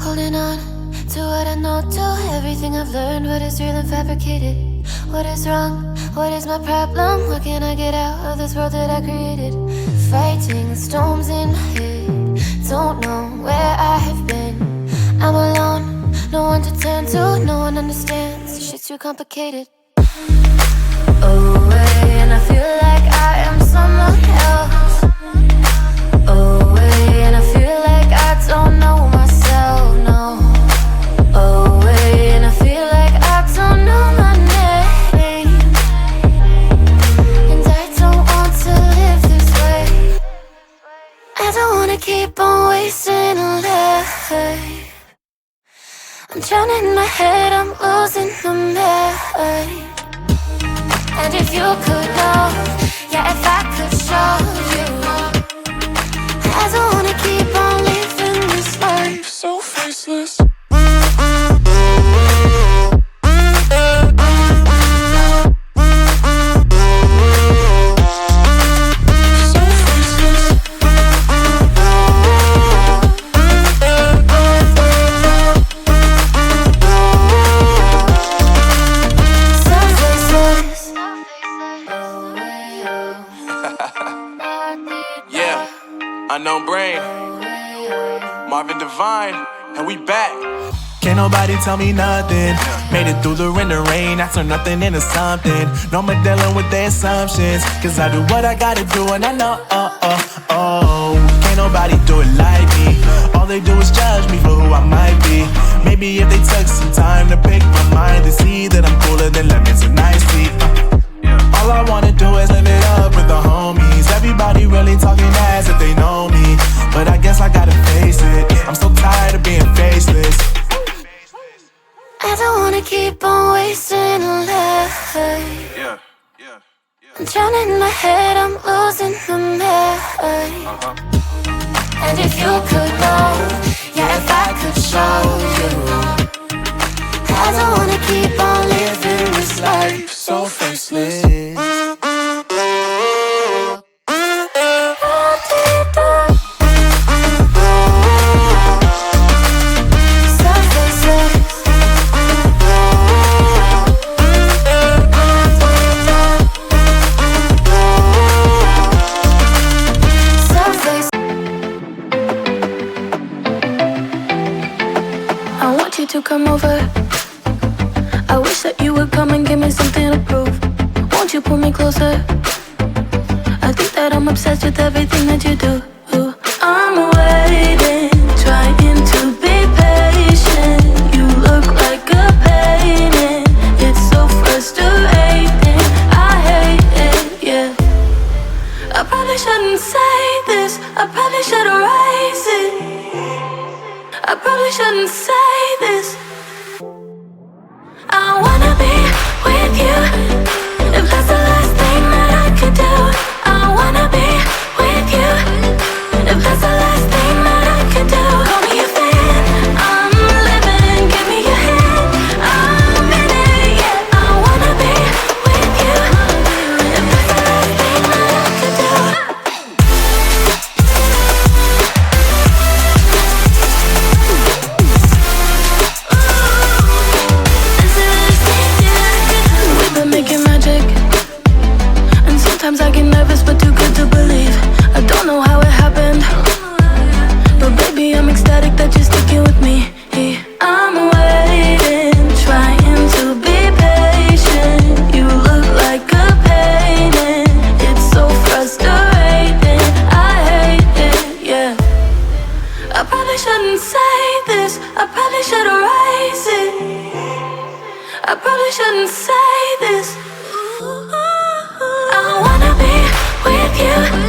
Holding on to what I know, to everything I've learned. What is real and fabricated? What is wrong? What is my problem? What can I get out of this world that I created? Fighting storms in my head, don't know where I have been. I'm alone, no one to turn to, no one understands. This shit's too complicated. Away, and I feel like I am someone else. Away, and I feel like I don't know myself, no. Away, and I feel like I don't know my name. And I don't want to live this way. I don't wanna keep on wasting a life. I'm drowning in my head, I'm losing the mind. And if you could know, yeah, if I could show you, I don't wanna keep on living this life so faceless. Unknown brain, Marvin Divine, and we back. Can't nobody tell me nothing. Made it through the rain and rain, I turn nothing into something. No more dealing with their assumptions, cause I do what I gotta do and I know, can't nobody do it like me. All they do is judge me for who I might be. Maybe if they took some time to pick my mind, they see that I'm cooler than lemons and iced tea. All I wanna do is live it up with the homies. Everybody really talking as if they know me, but I guess I gotta face it. I'm so tired of being faceless. I don't wanna keep on wasting a life. I'm drowning in my head, I'm losing the mind. And if you could know, yeah, if I could show you, I don't wanna keep on living this life so faceless. I want you to come over. I wish that you would come and give me something to prove. Won't you pull me closer? I think that I'm obsessed with everything that you do. I'm waiting, trying to be patient. You look like a painting. It's so frustrating. I hate it, yeah. I probably shouldn't say this. I probably should erase it. I probably shouldn't say this. I wanna be with you, if that's the last thing that I could do. I wanna be with you, if that's the last thing that I could do. Call me a fan, I'm living, give me your hand, I'm in it, yeah. I wanna be with you, if that's the last thing that I could do. We've been making magic, and sometimes I get nervous but too good to believe. I don't know how it happened, but baby I'm ecstatic that you're sticking with me. I'm waiting, trying to be patient. You look like a painting. It's so frustrating. I hate it, yeah. I probably shouldn't say this. I probably should erase it. I probably shouldn't say this. I wanna be with you.